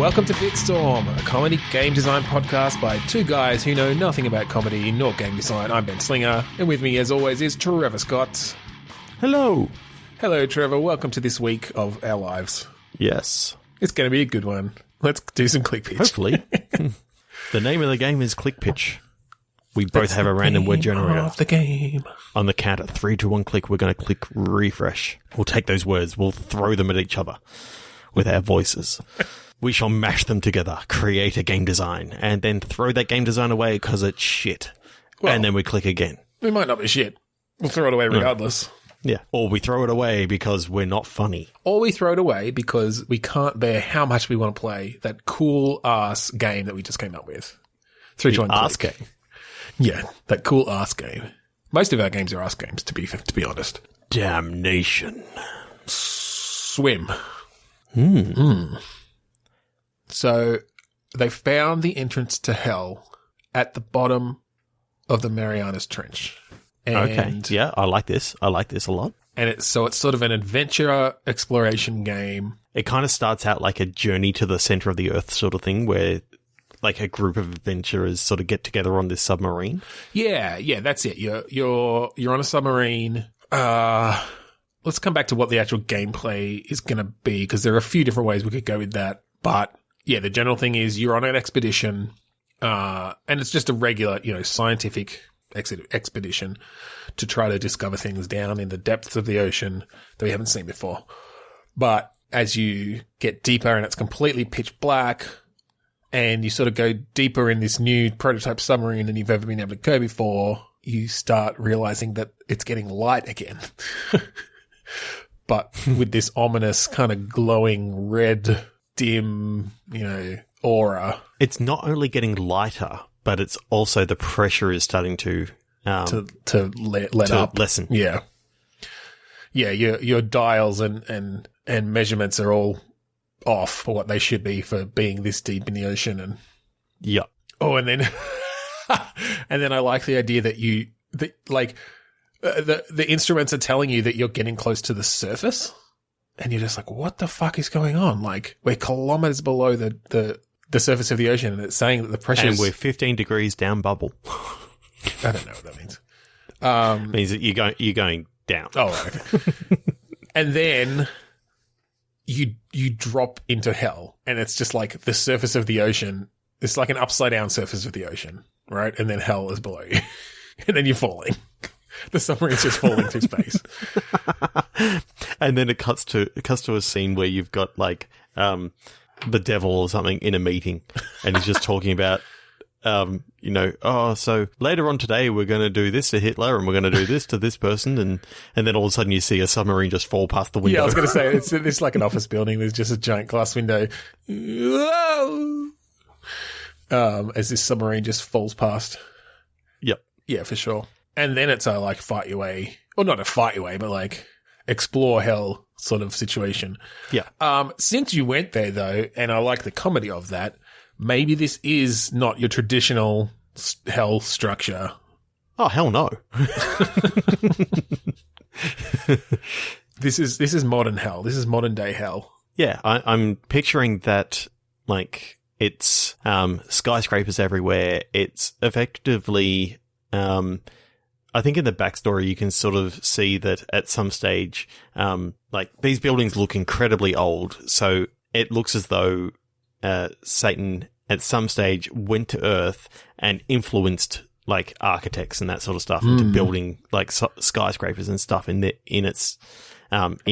Welcome to Bitstorm, a comedy game design podcast by two guys who know nothing about comedy nor game design. I'm Ben Slinger, and with me, as always, is Trevor Scott. Hello. Hello, Trevor. Welcome to this week of our lives. Yes. It's going to be a good one. Let's do some click pitch. Hopefully. The name of the game is Click Pitch. We both have a random word generator. Of the game. On the count of 3, 2, 1, click, we're going to click refresh. We'll take those words, we'll throw them at each other with our voices. We shall mash them together, create a game design, and then throw that game design away because it's shit. Well, and then we click again. It might not be shit. We'll throw it away regardless. Yeah. Or we throw it away because we're not funny. Or we throw it away because we can't bear how much we want to play that cool-ass game that we just came up with. 3, 2, 1, ass game. Yeah, that cool ass game. Most of our games are ass games, to be honest. Damnation. Swim. Hmm. So they found the entrance to hell at the bottom of the Marianas Trench. And okay. Yeah, I like this. I like this a lot. And it's sort of an adventure exploration game. It kind of starts out like a journey to the center of the earth sort of thing where like a group of adventurers sort of get together on this submarine. Yeah, that's it. You're on a submarine. Let's come back to what the actual gameplay is going to be, because there are a few different ways we could go with that. But yeah, the general thing is you're on an expedition, and it's just a regular, scientific expedition to try to discover things down in the depths of the ocean that we haven't seen before. But as you get deeper and it's completely pitch black, and you sort of go deeper in this new prototype submarine than you've ever been able to go before, you start realizing that it's getting light again. But with this ominous kind of glowing red, dim, aura. It's not only getting lighter, but it's also the pressure is starting to let up. Lessen. Yeah. Yeah, your dials and measurements are all off for what they should be for being this deep in the ocean. And yeah. Oh, and then and then I like the idea that the instruments are telling you that you're getting close to the surface, and you're just like, what the fuck is going on? Like, we're kilometers below the surface of the ocean, and it's saying that the pressure and we're 15 degrees down bubble. I don't know what that means. It means that you're going down. Oh, okay. And then you drop into hell, and it's just like the surface of the ocean. It's like an upside down surface of the ocean, right? And then hell is below you, and then you're falling. The submarine's just falling through space. And then it cuts to a scene where you've got like the devil or something in a meeting, and he's just talking about so later on today we're going to do this to Hitler and we're going to do this to this person, and then all of a sudden you see a submarine just fall past the window. Yeah, I was going to say it's like an office building. There's just a giant glass window. As this submarine just falls past. Yep. Yeah, for sure. And then it's a fight your way, or not a fight your way, but like explore hell sort of situation. Yeah. Since you went there though, and I like the comedy of that, maybe this is not your traditional hell structure. Oh, hell no. This is modern hell. This is modern day hell. Yeah, I'm picturing that like it's skyscrapers everywhere. It's effectively I think in the backstory you can sort of see that at some stage like these buildings look incredibly old, so it looks as though Satan at some stage went to Earth and influenced like architects and that sort of stuff into building like skyscrapers and stuff in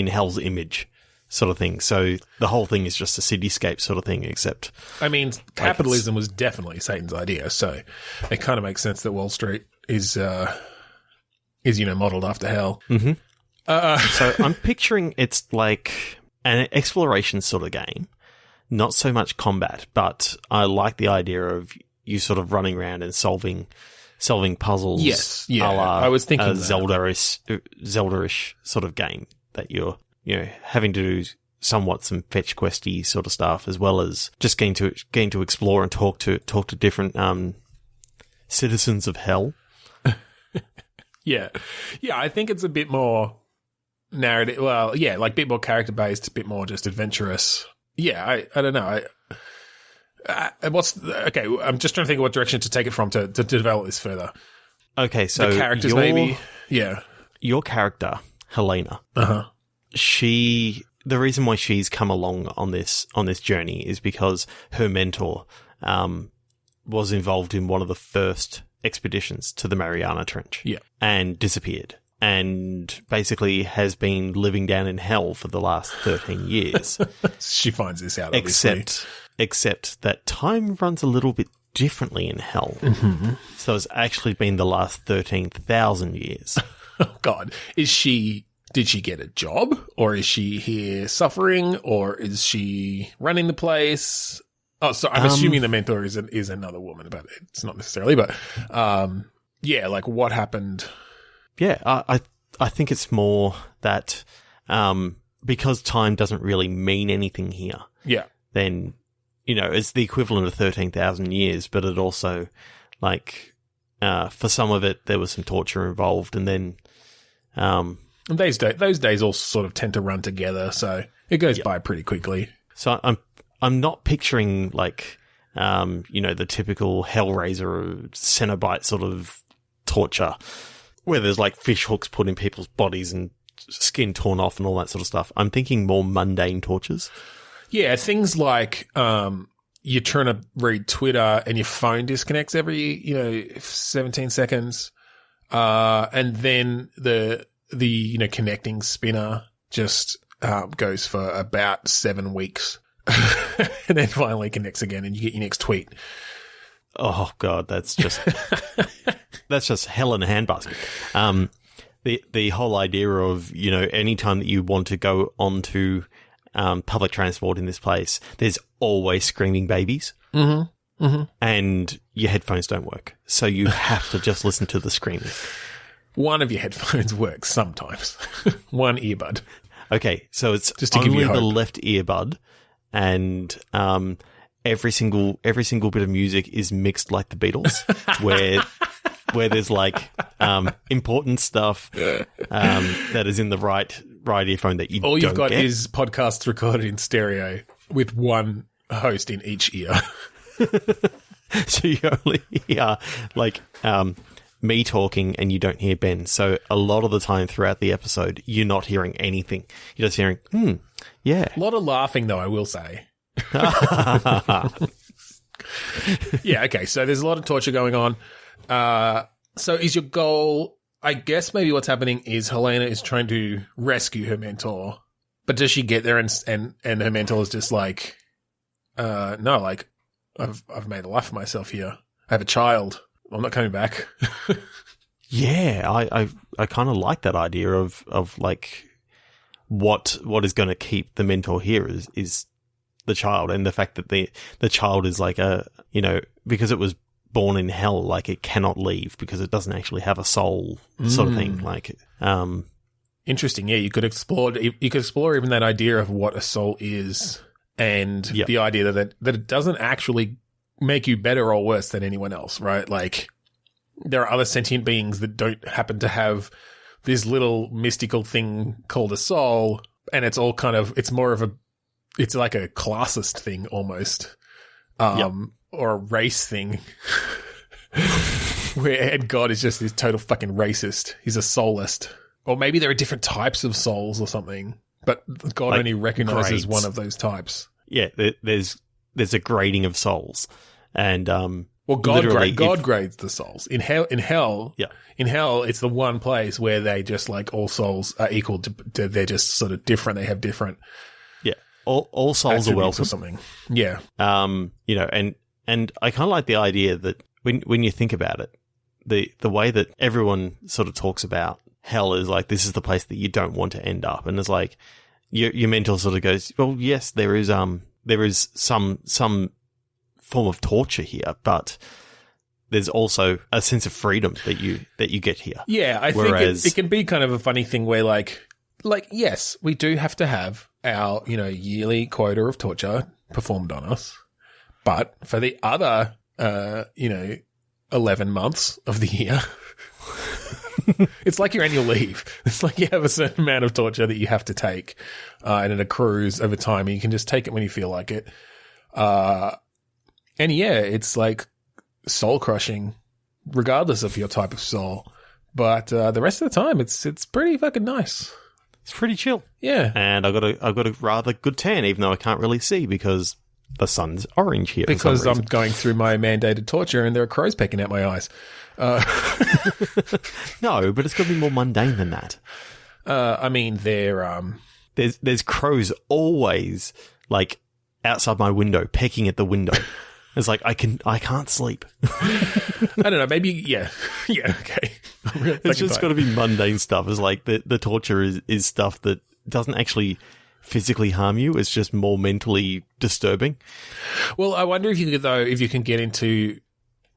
Hell's image sort of thing. So the whole thing is just a cityscape sort of thing, except I mean, capitalism was definitely Satan's idea, so it kind of makes sense that Wall Street is modeled after hell. Mm-hmm. So I'm picturing it's like an exploration sort of game. Not so much combat, but I like the idea of you sort of running around and solving puzzles. Yes, yeah. I was thinking a Zelda-ish sort of game that you're having to do somewhat some fetch questy sort of stuff, as well as just getting to explore and talk to different citizens of hell. Yeah, I think it's a bit more narrative. Well, yeah, like a bit more character based, a bit more just adventurous. Yeah, I don't know. okay, I'm just trying to think of what direction to take it from to develop this further. Okay, so the characters, maybe? Yeah. Your character, Helena, the reason why she's come along on this journey is because her mentor was involved in one of the first expeditions to the Mariana Trench and disappeared, and basically has been living down in hell for the last 13 years. She finds this out, obviously. Except that time runs a little bit differently in hell. Mm-hmm. So it's actually been the last 13,000 years. Oh, God. Did she get a job? Or is she here suffering? Or is she running the place? Oh, so I'm assuming the mentor is another woman, but it's not necessarily. But, like, what happened? Yeah, I think it's more that because time doesn't really mean anything here. Yeah. Then, it's the equivalent of 13,000 years, but it also, like, for some of it, there was some torture involved, and then... and those days all sort of tend to run together, so it goes by pretty quickly. So I'm not picturing, like, the typical Hellraiser or Cenobite sort of torture, where there's, like, fish hooks put in people's bodies and skin torn off and all that sort of stuff. I'm thinking more mundane tortures. Yeah, things like you're trying to read Twitter and your phone disconnects every 17 seconds, and then the connecting spinner just goes for about 7 weeks, and then finally connects again, and you get your next tweet. Oh God, that's just hell in a handbasket. The whole idea of any time that you want to go onto public transport in this place, there's always screaming babies. Mm-hmm. Mm-hmm. And your headphones don't work. So you have to just listen to the screaming. One of your headphones works sometimes. One earbud. Okay, so it's just to only give you the hope. left earbud, and every single bit of music is mixed like the Beatles, where there's like important stuff that is in the right earphone that you all you've don't got get. is podcasts recorded in stereo with one host in each ear. So you only hear like me talking and you don't hear Ben. So a lot of the time throughout the episode, you're not hearing anything. You're just hearing, yeah. A lot of laughing, though, I will say. Yeah, okay, so there's a lot of torture going on. So is your goal... I guess maybe what's happening is Helena is trying to rescue her mentor, but does she get there and her mentor is just like, no, like I've made a life for myself here. I have a child. I'm not coming back. Yeah, I kind of like that idea of like what is going to keep the mentor here is the child, and the fact that the child is like because it was born in hell, like it cannot leave because it doesn't actually have a soul, sort of thing. Like, interesting. Yeah, you could explore even that idea of what a soul is, and the idea that it doesn't actually make you better or worse than anyone else, right? Like, there are other sentient beings that don't happen to have this little mystical thing called a soul, and it's all it's like a classist thing almost. Or a race thing, and God is just this total fucking racist. He's a soulist. Or maybe there are different types of souls or something, but God like only recognizes grades. one of those types. Yeah, there's a grading of souls, and God grades the souls in hell. Yeah. In hell, it's the one place where they just like all souls are equal to they're just sort of different. They have different. Yeah, all souls are welcome. Or something. Yeah. And I kind of like the idea that when you think about it, the way that everyone sort of talks about hell is like, this is the place that you don't want to end up. And it's like, your mentor sort of goes, well, yes, there is some form of torture here, but there's also a sense of freedom that you get here. Yeah, I think it can be kind of a funny thing where like, yes, we do have to have our, yearly quota of torture performed on us. But for the other, 11 months of the year, it's like your annual leave. It's like you have a certain amount of torture that you have to take, and it accrues over time, and you can just take it when you feel like it. And yeah, it's like soul crushing, regardless of your type of soul. But the rest of the time, it's pretty fucking nice. It's pretty chill. Yeah. And I've got a rather good tan, even though I can't really see because the sun's orange here. Because I'm going through my mandated torture and there are crows pecking out my eyes. No, but it's got to be more mundane than that. I mean, they're... There's crows always, like, outside my window, pecking at the window. It's like, I can't sleep. I don't know, maybe, yeah. Yeah, okay. It's just got to be mundane stuff. It's like the torture is stuff that doesn't actually physically harm you. It's just more mentally disturbing. Well, I wonder if you can get into...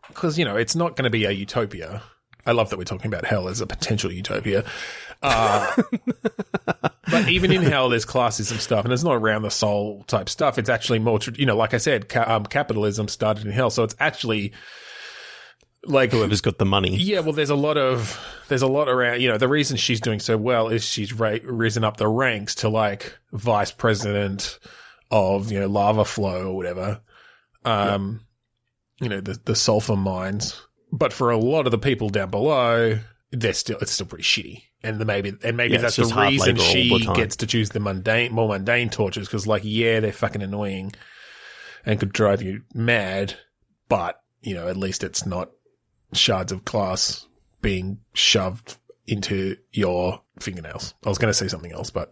Because, it's not going to be a utopia. I love that we're talking about hell as a potential utopia. But even in hell, there's classism stuff, and it's not around the soul type stuff. It's actually more, like I said, capitalism started in hell, so it's actually like whoever's got the money. Yeah, well, there's a lot around. The reason she's doing so well is she's risen up the ranks to like vice president of lava flow or whatever. The sulfur mines. But for a lot of the people down below, it's still pretty shitty. And maybe that's the reason she gets to choose the more mundane tortures, because they're fucking annoying and could drive you mad, but at least it's not shards of glass being shoved into your fingernails. I was going to say something else, but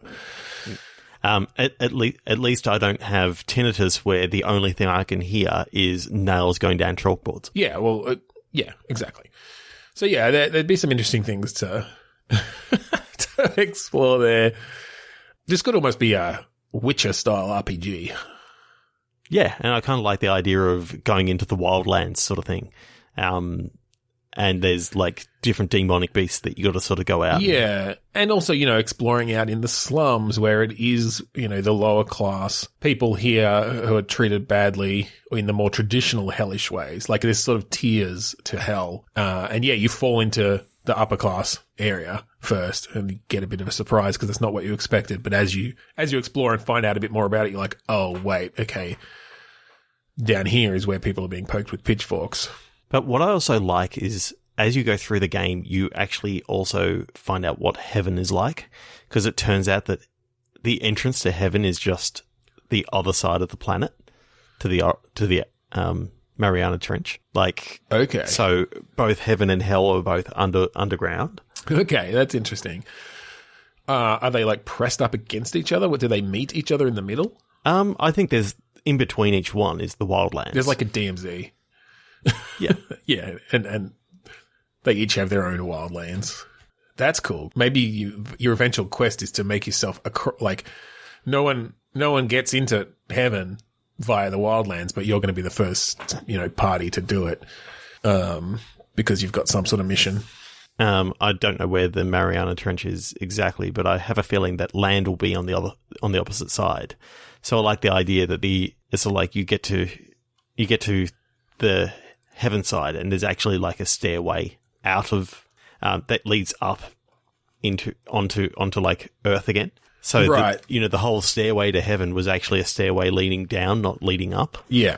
at least I don't have tinnitus where the only thing I can hear is nails going down chalkboards. Yeah, well, yeah, exactly. So yeah, there'd be some interesting things to explore there. This could almost be a Witcher-style RPG. Yeah, and I kind of like the idea of going into the wildlands sort of thing. And there's like different demonic beasts that you got to sort of go out. Yeah, and also, exploring out in the slums where it is, the lower class people here who are treated badly in the more traditional hellish ways. Like there's sort of tiers to hell. And yeah, you fall into the upper class area first and you get a bit of a surprise because it's not what you expected. But as you explore and find out a bit more about it, you're like, oh, wait, okay. Down here is where people are being poked with pitchforks. But what I also like is as you go through the game, you actually also find out what heaven is like, because it turns out that the entrance to heaven is just the other side of the planet to the Mariana Trench. Like, okay, so both heaven and hell are both underground. Okay, that's interesting. Are they like pressed up against each other? Do they meet each other in the middle? I think there's in between eeach one is the wildlands. There's like a DMZ. Yeah. Yeah, and they each have their own wildlands. That's cool. Maybe your eventual quest is to make yourself no one gets into heaven via the wildlands, but you're going to be the first, party to do it, because you've got some sort of mission. I don't know where the Mariana Trench is exactly, but I have a feeling that land will be on the opposite side. So I like the idea that it's like you get to the heaven side, and there's actually like a stairway out of that leads up onto like Earth again. So right. The whole stairway to heaven was actually a stairway leading down, not leading up. Yeah.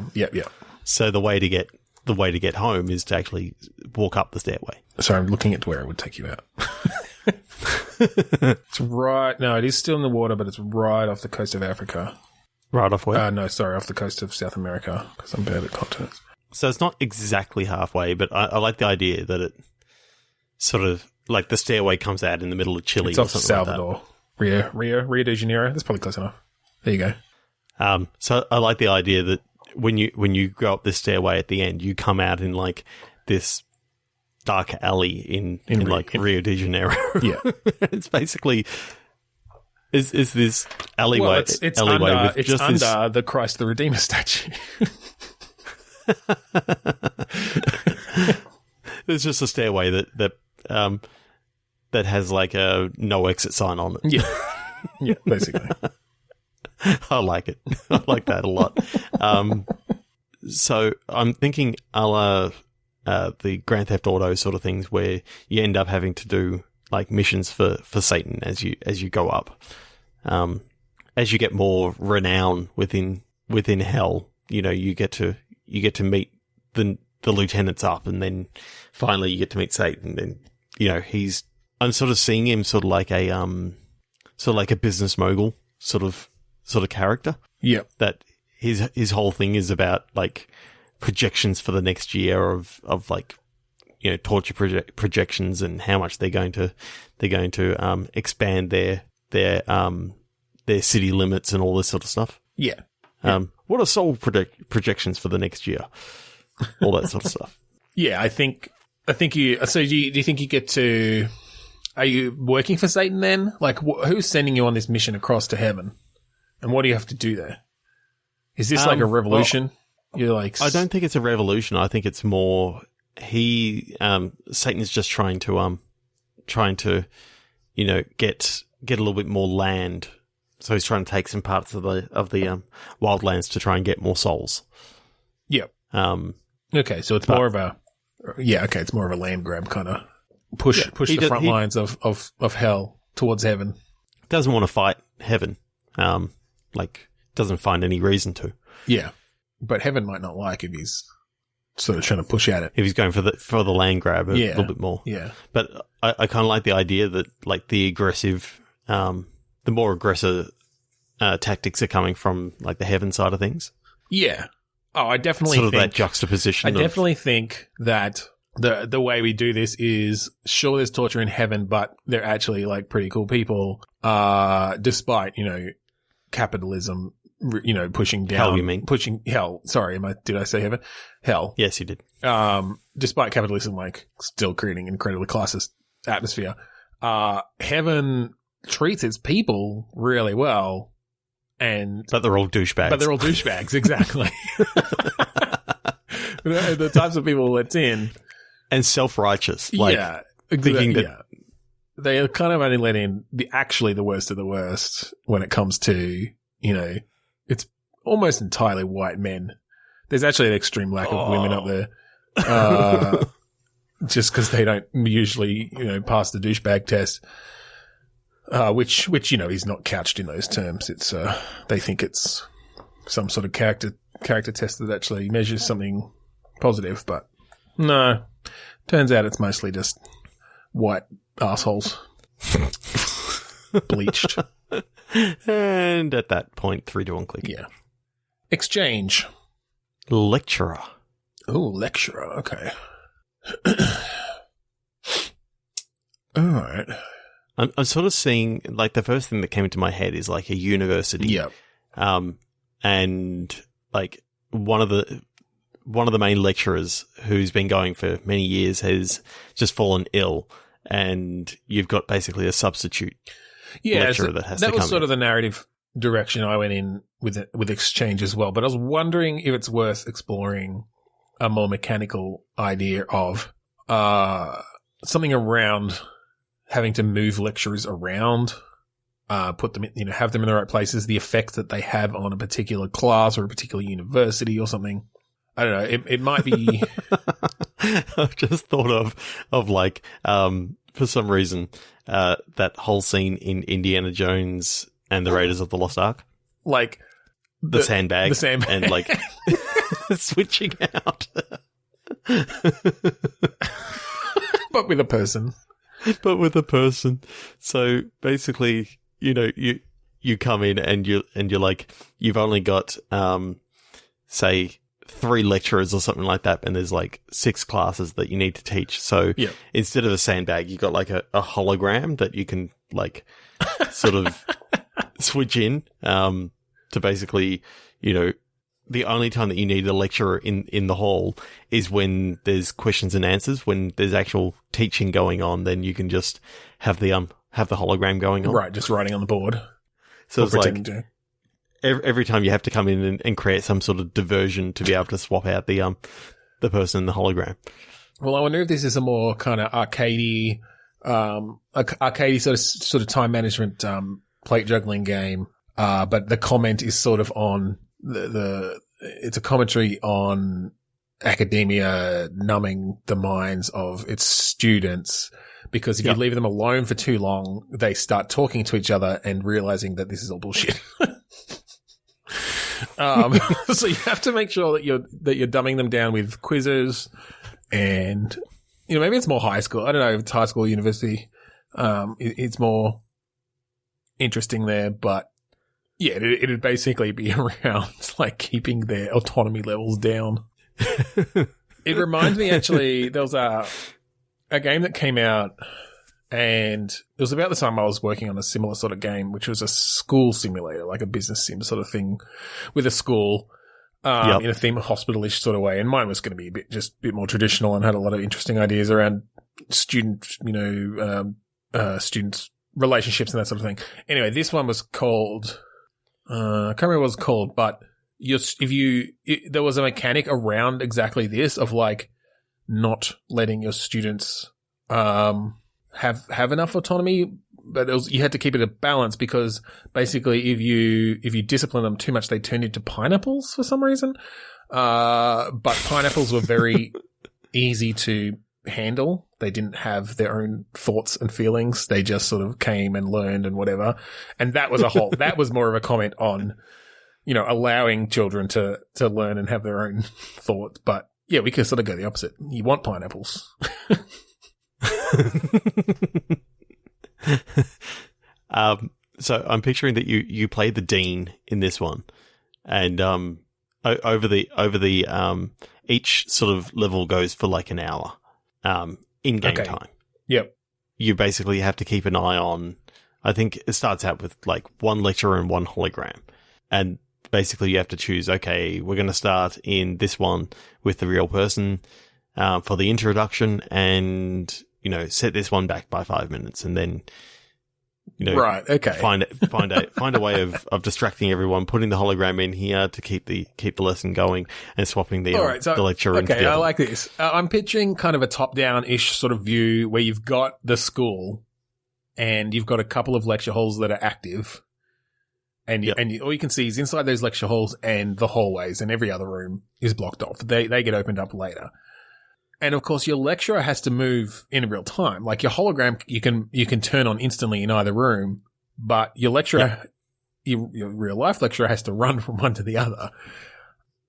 So the way to get home is to actually walk up the stairway. Sorry, I'm looking at where it would take you out. It's right. No, it is still in the water, but it's right off the coast of Africa. Right off where? No, sorry, off the coast of South America, because I'm bad at continents. So it's not exactly halfway, but I like the idea that it sort of like the stairway comes out in the middle of Chile. It's off Salvador, like Rio de Janeiro. That's probably close enough. There you go. So I like the idea that when you go up this stairway at the end, you come out in like this dark alley in Rio de Janeiro. Yeah, it's basically is this alleyway. Well, it's alleyway under, with it's just under the Christ the Redeemer statue. There's just a stairway that has like a no exit sign on it. Yeah, basically. I like it. I like that a lot. So I'm thinking a la the Grand Theft Auto sort of things where you end up having to do like missions for Satan as you go up. As you get more renown within hell, you get to you get to meet the lieutenants up, and then finally you get to meet Satan. And I'm sort of seeing him sort of like a business mogul sort of character. Yeah, that his whole thing is about like projections for the next year of like torture projections and how much they're going to expand their city limits and all this sort of stuff. Yeah. What are soul projections for the next year? All that sort of stuff. Yeah, I think you. So do you think you get to? Are you working for Satan then? Like, who's sending you on this mission across to heaven, and what do you have to do there? Is this like a revolution? Well, You're like, I don't think it's a revolution. I think it's more Satan is just trying to get a little bit more land. So he's trying to take some parts of the wildlands to try and get more souls. Yep. Okay, so it's more of a it's more of a land grab kind of push the front lines of hell towards heaven. Doesn't want to fight heaven. Doesn't find any reason to. Yeah, but heaven might not like if he's sort of trying to push at it. If he's going for the land grab a little bit more. Yeah, but I kind of like the idea that like the more aggressive tactics are coming from like the heaven side of things. Yeah. Oh, I definitely think that juxtaposition. I definitely think that the way we do this is sure there's torture in heaven, but they're actually like pretty cool people. Despite capitalism, pushing down. Hell, you mean? Pushing hell. Sorry, did I say heaven? Hell. Yes, you did. Despite capitalism, like still creating incredibly classist atmosphere, heaven treats its people really well. But they're all douchebags. Exactly. The types of people it's in. And self-righteous. Thinking that they are kind of only let in the worst of the worst when it comes to, it's almost entirely white men. There's actually an extreme lack of women up there. Just because they don't usually, pass the douchebag test. Which is not couched in those terms. It's they think it's some sort of character test that actually measures something positive, but no. Turns out it's mostly just white assholes. Bleached. And at that point, 3 to 1 click. Yeah. Exchange. Lecturer. Oh, lecturer. Okay. All right. I'm sort of seeing, like, the first thing that came into my head is, like, a university. Yep. And, like, one of the main lecturers who's been going for many years has just fallen ill, and you've got basically a substitute lecturer that has to come in. That was sort of the narrative direction I went in with Exchange as well, but I was wondering if it's worth exploring a more mechanical idea of something around having to move lecturers around, put them in, have them in the right places, the effect that they have on a particular class or a particular university or something. I don't know. It might be. I've just thought of like, for some reason, that whole scene in Indiana Jones and the Raiders of the Lost Ark. Like the sandbag. And like switching out. But with a person. So basically, you come in and you're like, you've only got, say, 3 lecturers or something like that, and there's like 6 classes that you need to teach. So instead of a sandbag, you got like a hologram that you can like sort of switch in, to basically, the only time that you need a lecturer in the hall is when there's questions and answers. When there's actual teaching going on, then you can just have the hologram going on. Right, just writing on the board. So it's like every time you have to come in and create some sort of diversion to be able to swap out the person in the hologram. Well, I wonder if this is a more kind of arcadey sort of time management plate juggling game. But the comment is sort of on it's a commentary on academia numbing the minds of its students, because if you leave them alone for too long, they start talking to each other and realizing that this is all bullshit. So you have to make sure that you're dumbing them down with quizzes, and maybe it's more high school. I don't know if it's high school or university. It's more interesting there, but yeah, it'd basically be around like keeping their autonomy levels down. It reminds me, actually, there was a game that came out, and it was about the time I was working on a similar sort of game, which was a school simulator, like a business sim sort of thing with a school, in a theme hospital-ish sort of way. And mine was going to be a bit more traditional and had a lot of interesting ideas around students relationships and that sort of thing. Anyway, this one was called, I can't remember what it was called, but there was a mechanic around exactly this of like not letting your students have enough autonomy, but you had to keep it a balance, because basically if you discipline them too much, they turned into pineapples for some reason. But pineapples were very easy to handle. They didn't have their own thoughts and feelings. They just sort of came and learned and whatever. And that was that was more of a comment on, allowing children to learn and have their own thoughts. But yeah, we could sort of go the opposite. You want pineapples. So I'm picturing that you played the dean in this one, and over the each sort of level goes for like an hour in game time. Yep. You basically have to keep an eye on. I think it starts out with like one lecturer and one hologram, and basically you have to choose. Okay, we're going to start in this one with the real person for the introduction, and set this one back by 5 minutes, and then right, okay, find a way of distracting everyone, putting the hologram in here to keep the lesson going, and swapping the lecturer into the other. I like this. I'm picturing kind of a top-down-ish sort of view where you've got the school and you've got a couple of lecture halls that are active, and all you can see is inside those lecture halls and the hallways, and every other room is blocked off. They get opened up later. And of course, your lecturer has to move in real time. Like your hologram, you can turn on instantly in either room, but your lecturer, your real life lecturer, has to run from one to the other.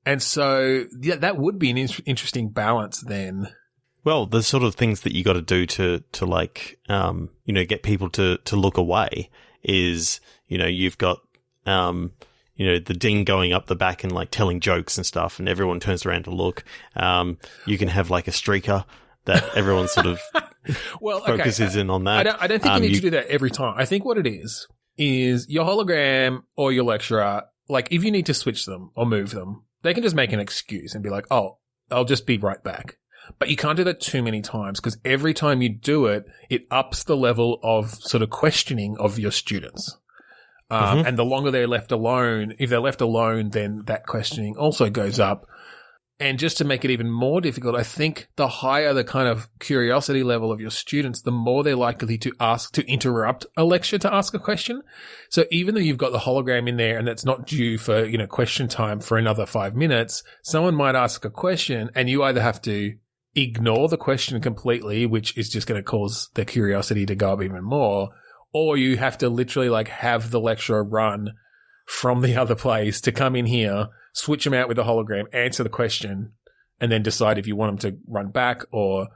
And so that would be an interesting balance then. Well, the sort of things that you got to do to like get people to look away is you've got the dean going up the back and like telling jokes and stuff, and everyone turns around to look. You can have like a streaker that everyone sort of focuses in on that. I don't think you need to do that every time. I think what it is your hologram or your lecturer, like if you need to switch them or move them, they can just make an excuse and be like, oh, I'll just be right back. But you can't do that too many times, because every time you do it, it ups the level of sort of questioning of your students. And the longer they're left alone, if they're left alone, then that questioning also goes up. And just to make it even more difficult, I think the higher the kind of curiosity level of your students, the more they're likely to interrupt a lecture to ask a question. So even though you've got the hologram in there and it's not due for, question time for another 5 minutes, someone might ask a question and you either have to ignore the question completely, which is just going to cause their curiosity to go up even more, or you have to literally like have the lecturer run from the other place to come in here, switch them out with the hologram, answer the question, and then decide if you want them to run back or...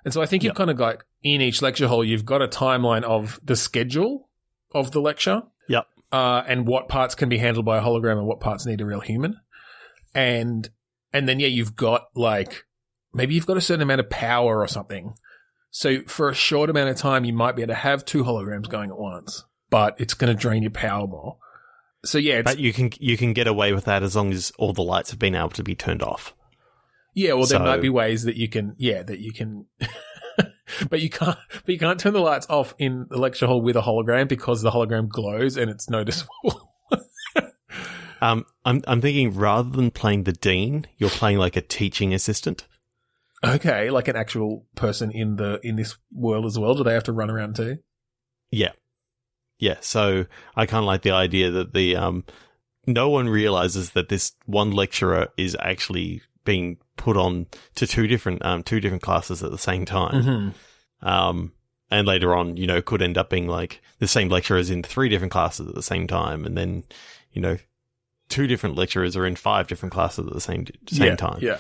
And so I think you've kind of like in each lecture hall, you've got a timeline of the schedule of the lecture. Yep. And what parts can be handled by a hologram and what parts need a real human. And then, you've got like... Maybe you've got a certain amount of power or something. So for a short amount of time, you might be able to have 2 holograms going at once, but it's going to drain your power more. So but you can get away with that as long as all the lights have been able to be turned off. Yeah, well, there might be ways that you can, but you can't turn the lights off in the lecture hall with a hologram because the hologram glows and it's noticeable. I'm thinking rather than playing the dean, you're playing like a teaching assistant. Okay, like an actual person in this world as well. Do they have to run around too? Yeah. So I kind of like the idea that no one realizes that this one lecturer is actually being put on to two different classes at the same time. Mm-hmm. And later on, could end up being like the same lecturers in 3 different classes at the same time, and then, 2 two different lecturers are in 5 different classes at the same time. Yeah.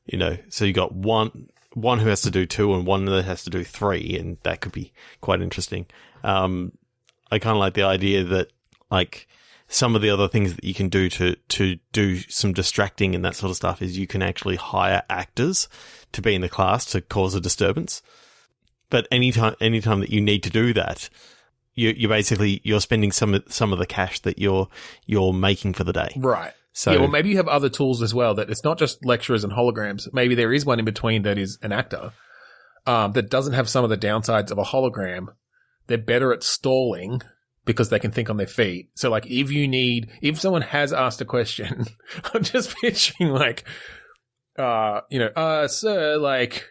You know, so you got one who has to do 2 and one that has to do 3, and that could be quite interesting. I kind of like the idea that, like, some of the other things that you can do to do some distracting and that sort of stuff is you can actually hire actors to be in the class to cause a disturbance. But anytime that you need to do that, you're spending some of the cash that you're making for the day. Right. So, yeah, well, maybe you have other tools as well, that it's not just lecturers and holograms. Maybe there is one in between that is an actor that doesn't have some of the downsides of a hologram. They're better at stalling because they can think on their feet. So, like, if someone has asked a question, I'm just picturing, like, sir, like,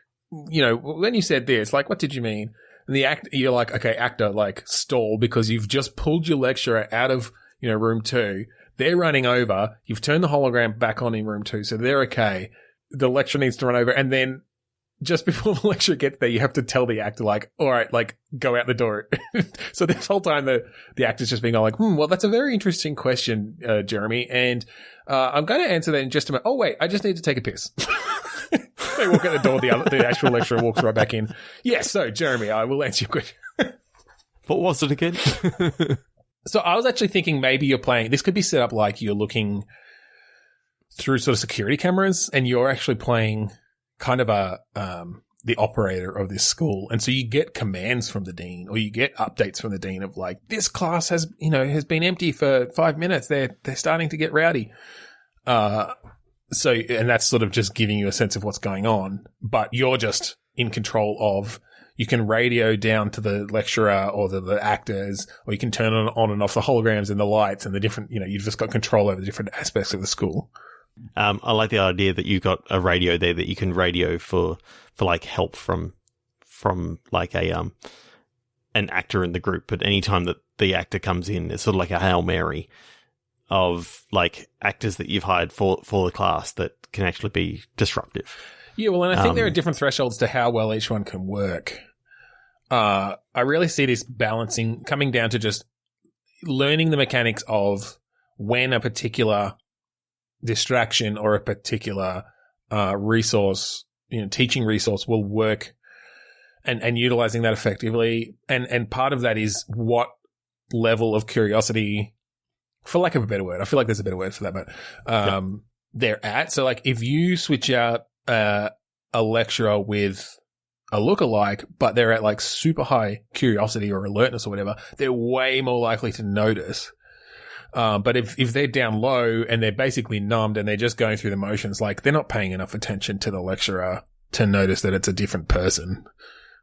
you know, when you said this, like, what did you mean? And you're like, okay, actor, like, stall, because you've just pulled your lecturer out of, you know, room 2. They're running over. You've turned the hologram back on in room 2, so they're okay. The lecturer needs to run over, and then just before the lecturer gets there, you have to tell the actor, like, all right, like, go out the door. So this whole time, the actor's just being all like, well, that's a very interesting question, Jeremy, and I'm going to answer that in just a minute. Oh, wait, I just need to take a piss. They walk out the door, the actual lecturer walks right back in. Yes, so, Jeremy, I will answer your question. What was it again? So I was actually thinking maybe you're playing, this could be set up like you're looking through sort of security cameras and you're actually playing kind of the operator of this school. And so you get commands from the dean, or you get updates from the dean of, like, this class has been empty for 5 minutes. They're starting to get rowdy. And that's sort of just giving you a sense of what's going on, but you're just in control of, you can radio down to the lecturer or the actors, or you can turn on and off the holograms and the lights and the different, you know, you've just got control over the different aspects of the school. I like the idea that you've got a radio there that you can radio for like help from like an actor in the group. But anytime that the actor comes in, it's sort of like a Hail Mary of, like, actors that you've hired for the class that can actually be disruptive. Yeah, well, and I think there are different thresholds to how well each one can work. I really see this balancing coming down to just learning the mechanics of when a particular distraction or a particular resource, you know, teaching resource will work, and utilizing that effectively. And part of that is what level of curiosity, for lack of a better word, I feel like there's a better word for that, but they're at. So, like, if you switch out a lecturer with a lookalike, but they're at, like, super high curiosity or alertness or whatever, they're way more likely to notice. But if they're down low and they're basically numbed and they're just going through the motions, like, they're not paying enough attention to the lecturer to notice that it's a different person.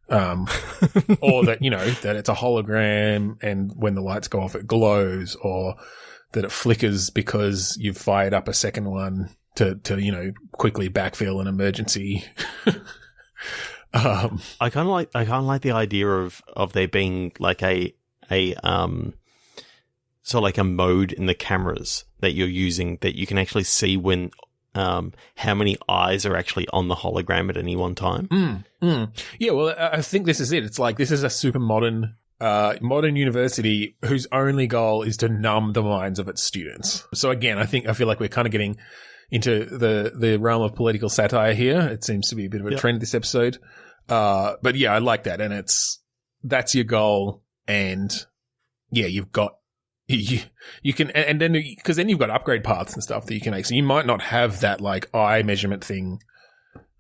Or that, you know, that it's a hologram and when the lights go off, it glows, or that it flickers because you've fired up a second one to you know, quickly backfill an emergency. I kind of like the idea of there being like a sort of like a mode in the cameras that you're using that you can actually see when how many eyes are actually on the hologram at any one time. Yeah, well, I think this is it. It's like, this is a super modern university whose only goal is to numb the minds of its students. So again, I feel like we're kind of getting into the realm of political satire here. It seems to be a bit of a trend this episode. But yeah, I like that. And that's your goal. And yeah, you've got, you can, and then, because then you've got upgrade paths and stuff that you can make. So you might not have that, like, eye measurement thing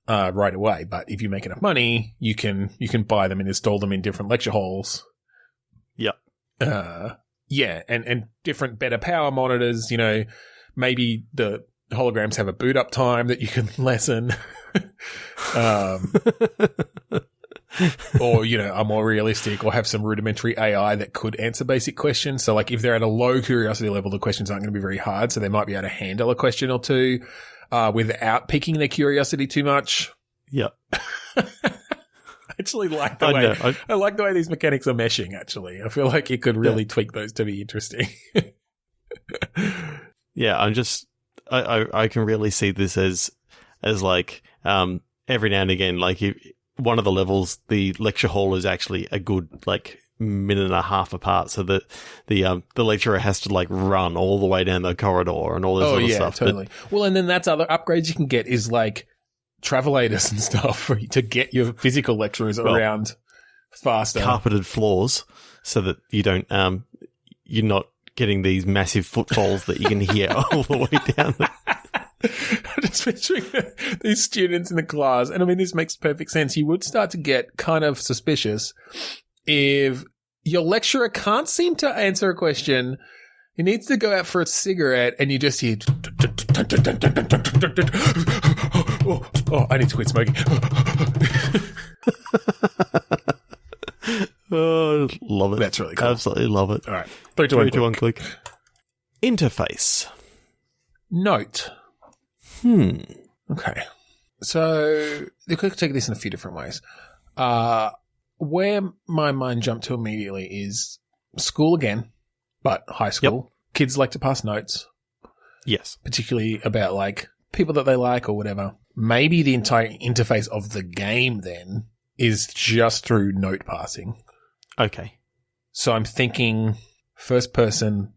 right away, but if you make enough money, you can buy them and install them in different lecture halls. Yep. Yeah, and different, better power monitors. You know, maybe the holograms have a boot up time that you can lessen. Or, you know, are more realistic, or have some rudimentary AI that could answer basic questions. So, like, if they're at a low curiosity level, the questions aren't going to be very hard, so they might be able to handle a question or two without piquing their curiosity too much. Yep. I actually like the way I like the way these mechanics are meshing. Actually, I feel like you could really tweak those to be interesting. Yeah, I can really see this as like every now and again, like, one of the levels, the lecture hall is actually a good, like, minute and a half apart, so that the lecturer has to like run all the way down the corridor and all this sort of stuff. Totally. Well, and then that's other upgrades you can get is like travelators and stuff to get your physical lecturers around faster. Carpeted floors, so that you don't you're not getting these massive footfalls that you can hear all the way down. I'm just picturing these students in the class, and I mean, this makes perfect sense. You would start to get kind of suspicious if your lecturer can't seem to answer a question. He needs to go out for a cigarette, and you just hear, oh, I need to quit smoking. Oh, love it. That's really cool. Absolutely love it. All right. 3, 2, 1, click. Interface. Note. Okay. So you could take this in a few different ways. Where my mind jumped to immediately is school again, but high school. Yep. Kids like to pass notes. Yes. Particularly about like people that they like or whatever. Maybe the entire interface of the game then is just through note passing. Okay. So I'm thinking first person,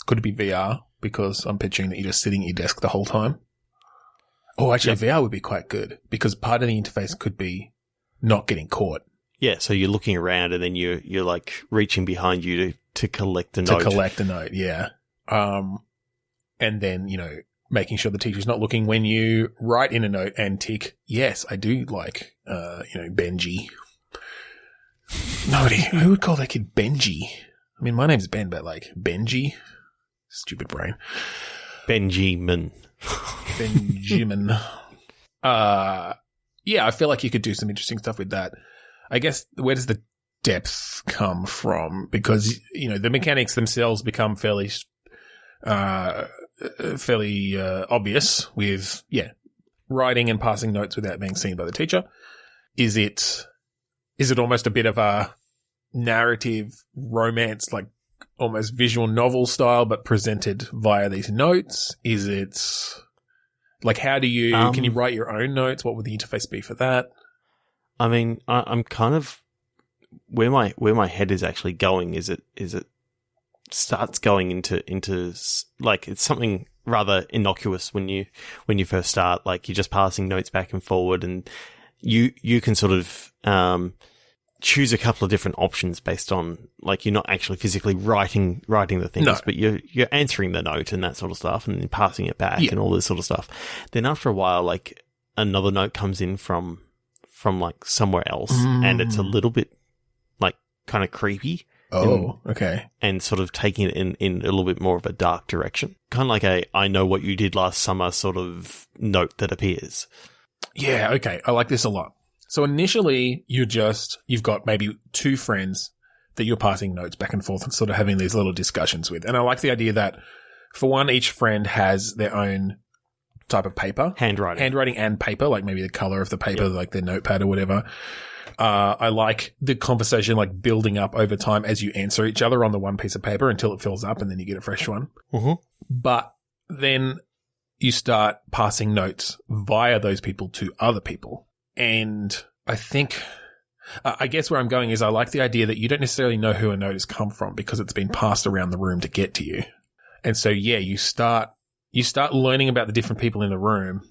could it be VR? Because I'm picturing that you're just sitting at your desk the whole time. Oh, actually, VR would be quite good because part of the interface could be not getting caught. Yeah, so you're looking around and then you're like reaching behind you to collect a note. To collect a note, yeah. And then, making sure the teacher's not looking when you write in a note and tick, yes, I do like, Benji. Nobody, who would call that kid Benji? I mean, my name's Ben, but like Benji? Stupid brain. Benjamin. Yeah, I feel like you could do some interesting stuff with that. I guess, where does the depth come from? Because, the mechanics themselves become fairly obvious with, writing and passing notes without being seen by the teacher. Is it almost a bit of a narrative romance, like almost visual novel style, but presented via these notes? Is it like, how do you, can you write your own notes? What would the interface be for that? I mean, I'm kind of where my head is actually going is it starts going into like it's something rather innocuous when you first start, like you're just passing notes back and forward, and you can sort of choose a couple of different options based on, like, you're not actually physically writing the things, but you're answering the note and that sort of stuff, and then passing it back and all this sort of stuff. Then after a while, like, another note comes in from like somewhere else, and it's a little bit like kind of creepy. Okay. And sort of taking it in a little bit more of a dark direction. Kind of like a I know what you did last summer sort of note that appears. Yeah, okay. I like this a lot. So initially, you've got maybe two friends that you're passing notes back and forth and sort of having these little discussions with. And I like the idea that, for one, each friend has their own type of paper. Handwriting and paper, like maybe the color of the paper, like their notepad or whatever. I like the conversation like building up over time as you answer each other on the one piece of paper until it fills up and then you get a fresh one. Mm-hmm. But then you start passing notes via those people to other people. And I think, I guess where I'm going is I like the idea that you don't necessarily know who a note has come from because it's been passed around the room to get to you. And so, you start learning about the different people in the room,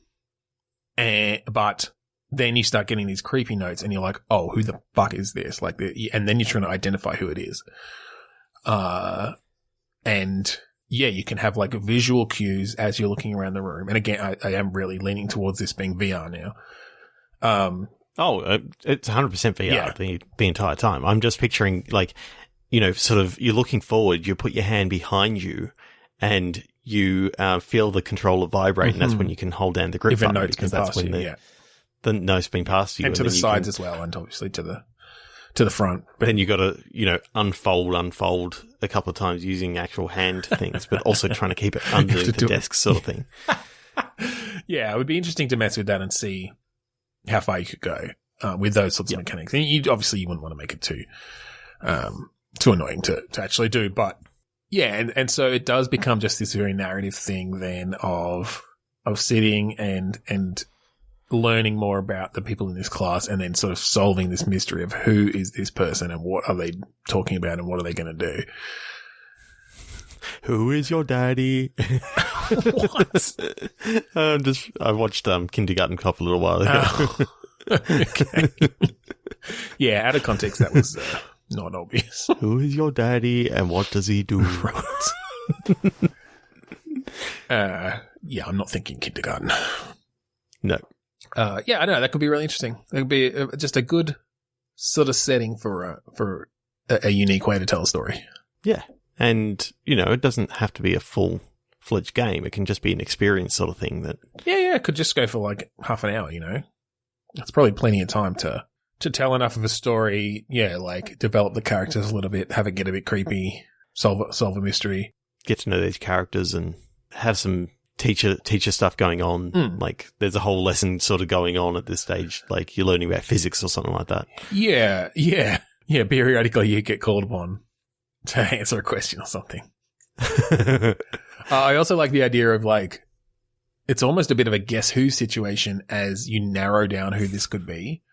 but then you start getting these creepy notes and you're like, oh, who the fuck is this? And then you're trying to identify who it is. You can have like visual cues as you're looking around the room. And again, I am really leaning towards this being VR now. It's 100% VR the entire time. I'm just picturing, like, sort of you're looking forward, you put your hand behind you and you feel the controller vibrate, and that's when you can hold down the grip button, because that's when the note's been passed to you. And to the sides as well, and obviously to the front. But then you got to, unfold a couple of times using actual hand things, but also trying to keep it under the desk sort of thing. Yeah, it would be interesting to mess with that and see how far you could go with those sorts of mechanics. And you wouldn't want to make it too annoying to actually do, but and so it does become just this very narrative thing then of sitting and learning more about the people in this class and then sort of solving this mystery of who is this person and what are they talking about and what are they going to do. Who is your daddy? What? I watched Kindergarten Cop a little while ago. Oh, okay. Yeah, out of context, that was not obvious. Who is your daddy and what does he do? Right. Yeah, I'm not thinking kindergarten. No. Yeah, I know that could be really interesting. That could be just a good sort of setting for a unique way to tell a story. Yeah, and it doesn't have to be a full-fledged game. It can just be an experience sort of thing. That it could just go for like half an hour. That's probably plenty of time to tell enough of a story. Yeah, like develop the characters a little bit, have it get a bit creepy, solve a mystery, get to know these characters, and have some teacher stuff going on. Like there's a whole lesson sort of going on at this stage, like you're learning about physics or something like that. Yeah. Periodically you get called upon to answer a question or something. I also like the idea of like it's almost a bit of a guess who situation as you narrow down who this could be.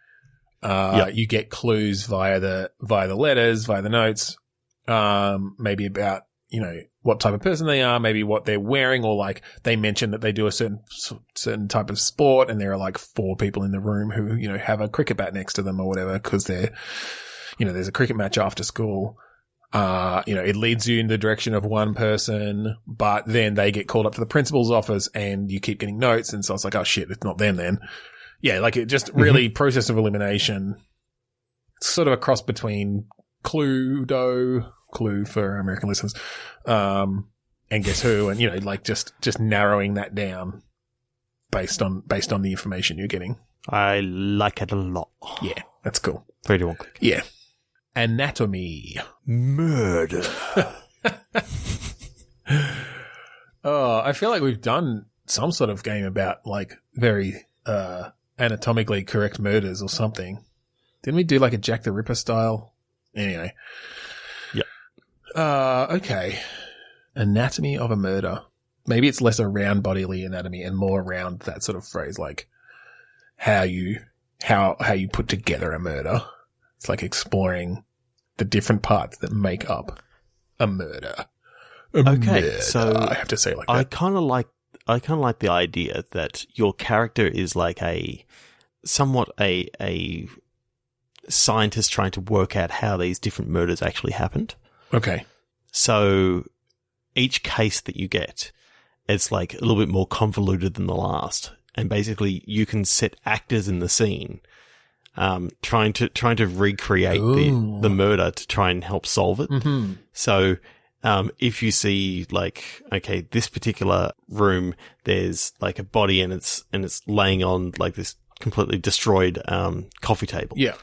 You get clues via the letters, via the notes, maybe about what type of person they are, maybe what they're wearing, or like they mention that they do a certain type of sport and there are like 4 people in the room who, have a cricket bat next to them or whatever because they're, there's a cricket match after school. It leads you in the direction of one person, but then they get called up to the principal's office and you keep getting notes. And so it's like, oh shit, it's not them then. Yeah. Like it just really process of elimination. It's sort of a cross between Clue for American listeners, and Guess Who, and like just narrowing that down based on the information you're getting. I like it a lot. Yeah, that's cool. 3 to 1 click. Yeah. Anatomy. Murder. Oh, I feel like we've done some sort of game about like very anatomically correct murders or something. Didn't we do like a Jack the Ripper style? Anyway. Okay. Anatomy of a murder. Maybe it's less around bodily anatomy and more around that sort of phrase, like how you put together a murder. It's like exploring the different parts that make up a murder. Murder. So I have to say it like that. I kind of like the idea that your character is like somewhat a scientist trying to work out how these different murders actually happened. Okay. So each case that you get, it's like a little bit more convoluted than the last. And basically you can set actors in the scene, trying to recreate the murder to try and help solve it. Mm-hmm. So, if you see like, okay, this particular room, there's like a body and it's laying on like this completely destroyed, coffee table. Yeah.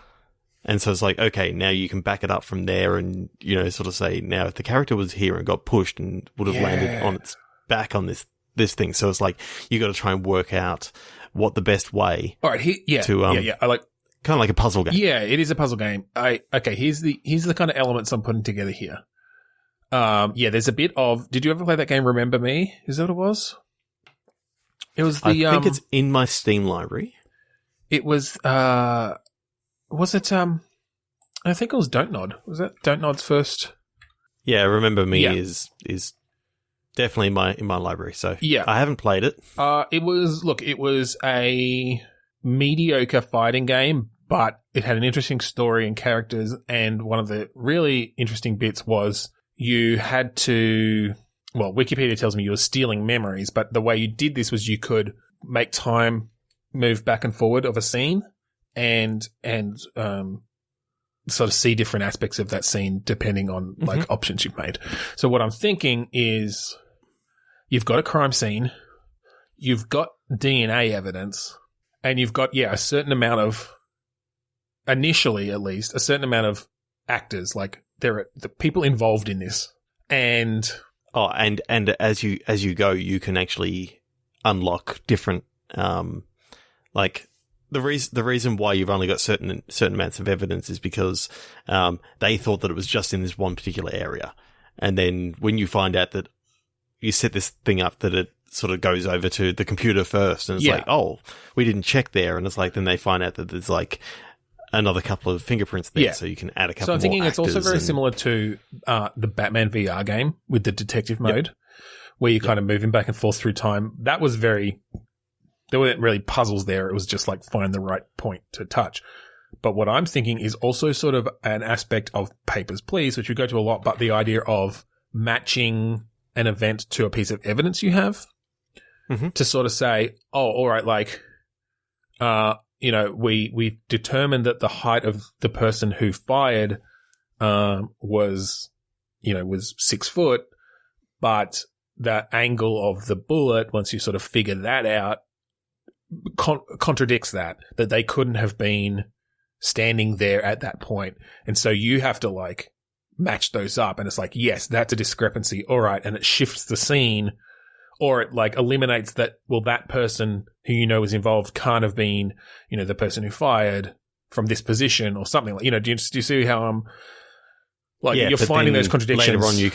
And so it's like, okay, now you can back it up from there and, sort of say, now if the character was here and got pushed and would have landed on its back on this thing. So it's like, you got to try and work out what the best way. All right. I like kind of like a puzzle game. Yeah, it is a puzzle game. Here's the kind of elements I'm putting together here. There's a bit of, did you ever play that game Remember Me? Is that what it was? It was the, I think it's in my Steam library. It was, was it, I think it was Don't Nod. Was that Don't Nod's first? Yeah, Remember Me is definitely in my library. So yeah. I haven't played it. It was a mediocre fighting game, but it had an interesting story and characters. And one of the really interesting bits was you had to, well, Wikipedia tells me you were stealing memories, but the way you did this was you could make time move back and forward of a scene and sort of see different aspects of that scene depending on like options you've made. So what I'm thinking is you've got a crime scene, you've got DNA evidence, and you've got, a certain amount of, initially at least, a certain amount of actors, like there are the people involved in this. And as you go, you can actually unlock different, like the reason why you've only got certain amounts of evidence is because they thought that it was just in this one particular area, and then when you find out that you set this thing up that it sort of goes over to the computer first, and it's like, oh, we didn't check there, and it's like then they find out that there's like another couple of fingerprints there, so you can add a couple more. So I'm thinking it's also very similar to the Batman VR game with the detective mode, where you're kind of moving back and forth through time. That was there weren't really puzzles there. It was just like find the right point to touch. But what I'm thinking is also sort of an aspect of Papers, Please, which we go to a lot, but the idea of matching an event to a piece of evidence you have to sort of say, oh, all right, like, we've determined that the height of the person who fired was 6 foot, but the angle of the bullet, once you sort of figure that out, contradicts that they couldn't have been standing there at that point. And so you have to like match those up. And it's like, yes, that's a discrepancy. All right. And it shifts the scene, or it like eliminates that, well, that person who was involved can't have been, the person who fired from this position or something like, do you see how you're finding those contradictions. Later on, you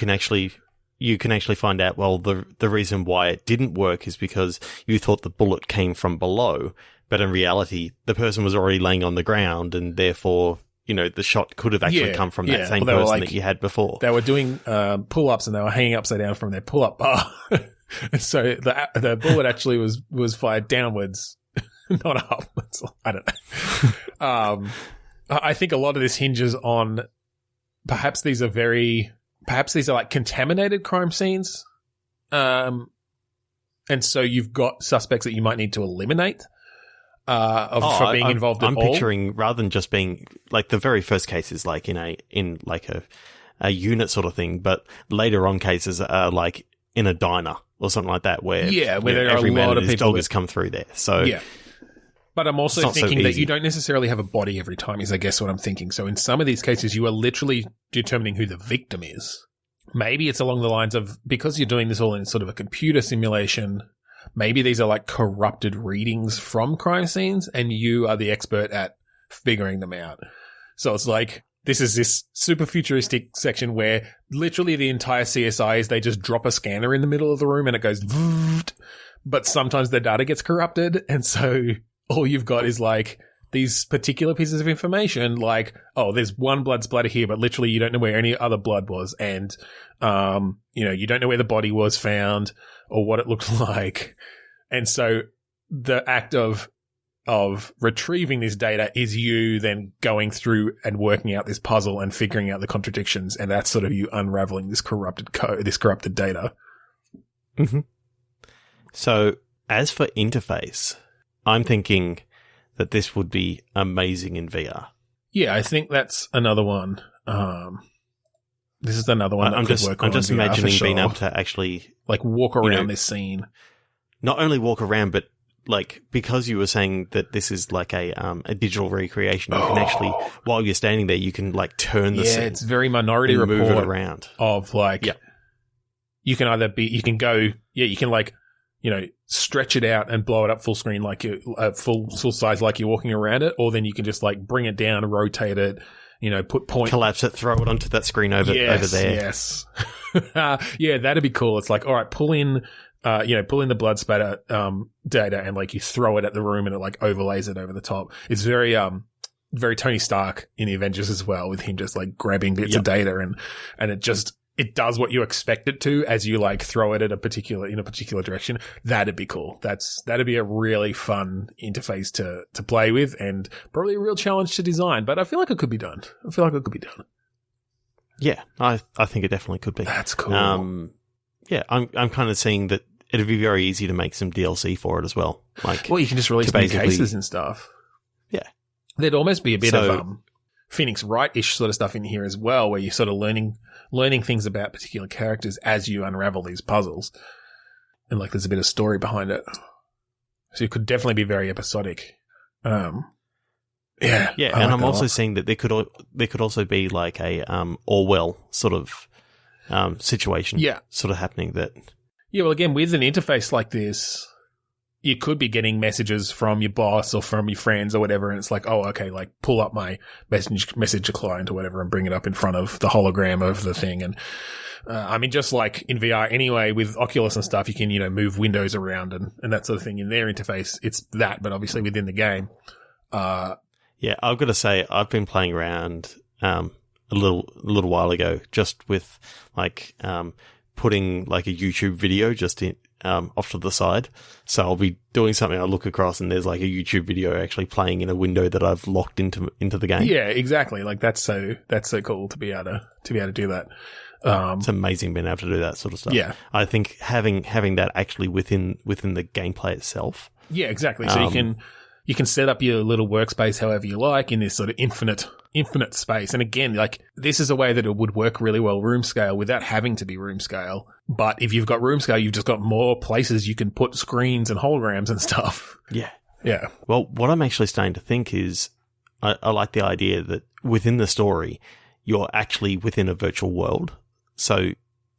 can actually find out, well, the reason why it didn't work is because you thought the bullet came from below, but in reality, the person was already laying on the ground, and therefore, the shot could have actually come from that same person that you had before. They were doing pull-ups, and they were hanging upside down from their pull-up bar. So the bullet actually was fired downwards, not upwards. I don't know. I think a lot of this hinges on perhaps these are like contaminated crime scenes. And so you've got suspects that you might need to eliminate for being involved at all. I'm picturing, rather than just being like the very first cases, like in a unit sort of thing, but later on cases are like in a diner or something like that, where there are every a man lot and of his people dog has come through there. So but I'm also thinking that you don't necessarily have a body every time, is I guess what I'm thinking. So in some of these cases, you are literally determining who the victim is. Maybe it's along the lines of, because you're doing this all in sort of a computer simulation, maybe these are like corrupted readings from crime scenes, and you are the expert at figuring them out. So it's like, this is this super futuristic section where literally the entire CSI is they just drop a scanner in the middle of the room and it goes, but sometimes the data gets corrupted. And so all you've got is like these particular pieces of information, like, oh, there's one blood splatter here, but literally you don't know where any other blood was. And, you don't know where the body was found or what it looked like. And so the act of retrieving this data is you then going through and working out this puzzle and figuring out the contradictions. And that's sort of you unraveling this corrupted data. Mm-hmm. So as for interface, I'm thinking that this would be amazing in VR. Yeah, I think that's another one. This is another one that could work on VR. I'm just imagining being able to actually like walk around this scene. Not only walk around, but like, because you were saying that this is like a digital recreation, you can actually, while you're standing there, you can like turn the scene. Yeah, it's very Minority Report move it around. Of like, you can either you can like, stretch it out and blow it up full screen, like full size, like you're walking around it, or then you can just like bring it down, rotate it, put point, collapse it, throw it onto that screen over there. Yes. Yeah, that'd be cool. It's like, all right, pull in the blood spatter data, and like you throw it at the room and it like overlays it over the top. It's very very Tony Stark in the Avengers as well, with him just like grabbing bits of data and it does what you expect it to as you like throw it at in a particular direction. That'd be cool. That'd be a really fun interface to play with, and probably a real challenge to design, but I feel like it could be done. Yeah, I think it definitely could be. That's cool. Yeah, I'm kind of seeing that it'd be very easy to make some DLC for it as well. Like, well, you can just release new cases and stuff. Yeah. There'd almost be a bit of Phoenix Wright-ish sort of stuff in here as well, where you're sort of learning things about particular characters as you unravel these puzzles. And like there's a bit of story behind it. So it could definitely be very episodic. Yeah. And I'm also seeing that there could also be like a Orwell sort of situation sort of happening that. Yeah, well, again, with an interface like this, you could be getting messages from your boss or from your friends or whatever, and it's like, oh, okay, like pull up my messenger client or whatever and bring it up in front of the hologram of the thing. And I mean, just like in VR anyway, with Oculus and stuff, you can, move windows around and that sort of thing in their interface. It's that, but obviously within the game. Yeah, I've got to say, I've been playing around a little while ago, just with like putting like a YouTube video just in, off to the side. So I'll be doing something, I'll look across, and there's like a YouTube video actually playing in a window that I've locked into the game. Yeah, exactly. Like that's so cool to be able to do that. It's amazing being able to do that sort of stuff. Yeah, I think having that actually within the gameplay itself. Yeah, exactly. So you can set up your little workspace however you like in this sort of infinite space. And again, like this is a way that it would work really well room scale without having to be room scale. But if you've got room scale, you've just got more places you can put screens and holograms and stuff. Yeah. Yeah. Well, what I'm actually starting to think is I like the idea that within the story, you're actually within a virtual world. So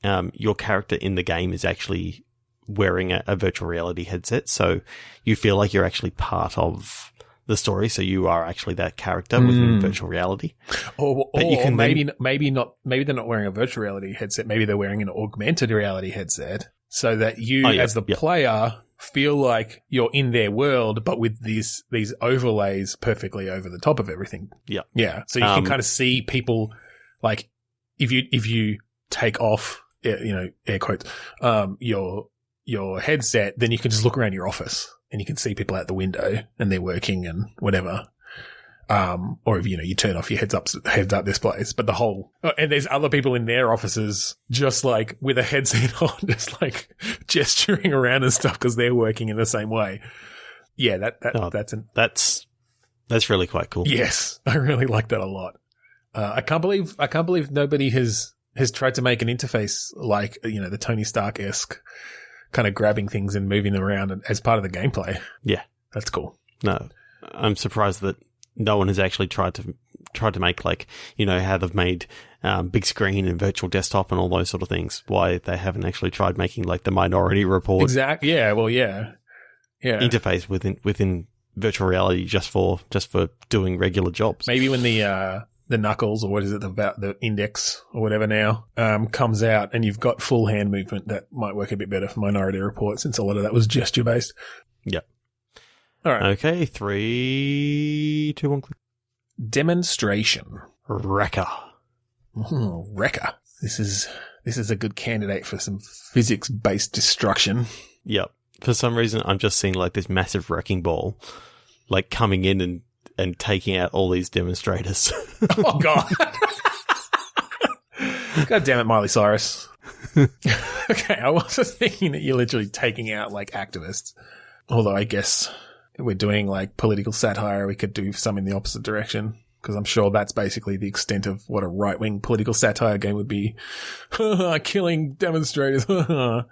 your character in the game is actually wearing a virtual reality headset. So you feel like you're actually part of the story. So you are actually that character within virtual reality. Or you can maybe they're not wearing a virtual reality headset. Maybe they're wearing an augmented reality headset so that you as the player feel like you're in their world, but with these overlays perfectly over the top of everything. Yeah. Yeah. So you can kind of see people like if you take off, air quotes, your headset, then you can just look around your office and you can see people out the window and they're working and whatever. Or if, you turn off your heads up displays, but and there's other people in their offices just like with a headset on, just like gesturing around and stuff because they're working in the same way. Yeah, that's really quite cool. Yes. I really like that a lot. I can't believe nobody has tried to make an interface like, the Tony Stark-esque kind of grabbing things and moving them around as part of the gameplay. Yeah. That's cool. No, I'm surprised that no one has actually tried to make like, how they've made big screen and virtual desktop and all those sort of things. Why they haven't actually tried making like the Minority Report. Exactly. Yeah. Well, yeah. Yeah. Interface within virtual reality just for doing regular jobs. Maybe when the Knuckles, or what is it, the Index or whatever now, comes out and you've got full hand movement, that might work a bit better for Minority Report since a lot of that was gesture based. Yep. All right. Okay, 3, 2, 1, click. Demonstration. Wrecker. Wrecker. This is a good candidate for some physics based destruction. Yep. For some reason, I'm just seeing like this massive wrecking ball, like coming in and taking out all these demonstrators. Oh, God. God damn it, Miley Cyrus. Okay, I wasn't thinking that you're literally taking out, like, activists. Although I guess we're doing, like, political satire. We could do some in the opposite direction, because I'm sure that's basically the extent of what a right-wing political satire game would be. Killing demonstrators. We're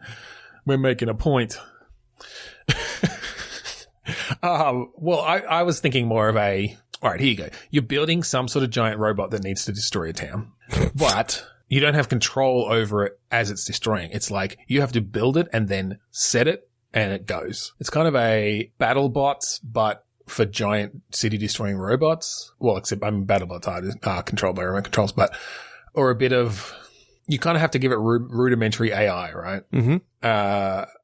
making a point. Well, I was thinking more of all right, here you go. You're building some sort of giant robot that needs to destroy a town, but you don't have control over it as it's destroying. It's like you have to build it and then set it and it goes. It's kind of a BattleBots, but for giant city destroying robots. Well, except BattleBots are controlled by remote controls, or a bit of, you kind of have to give it rudimentary AI, right? Mm-hmm.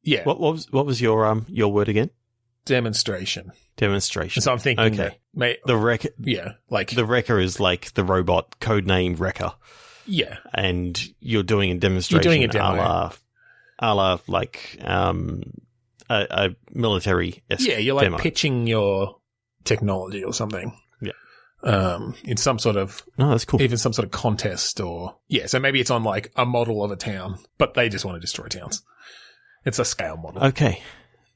Yeah. What was your word again? Demonstration. So I'm thinking, okay. The Wrecker. Yeah, like the Wrecker is like the robot codename Wrecker. Yeah, and you're doing a demonstration. You're doing a demo, a la like a military. Yeah, you're like pitching your technology or something. Yeah. In some sort of that's cool. Even some sort of contest so maybe it's on like a model of a town, but they just want to destroy towns. It's a scale model. Okay.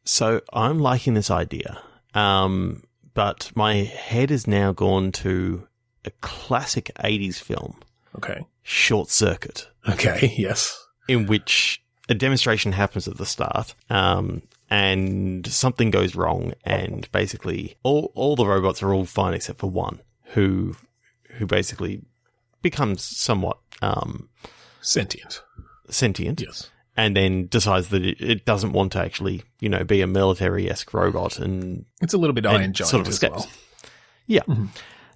So I'm liking this idea, but my head is now gone to a classic 80s film. Okay. Short Circuit. Okay, yes. In which a demonstration happens at the start, and something goes wrong, and basically all the robots are all fine except for one, who basically becomes somewhat sentient. Sentient. Yes. and then decides that it doesn't want to actually, be a military-esque robot, and it's a little bit Iron Giant sort of as escapes. well. Yeah. Mm-hmm.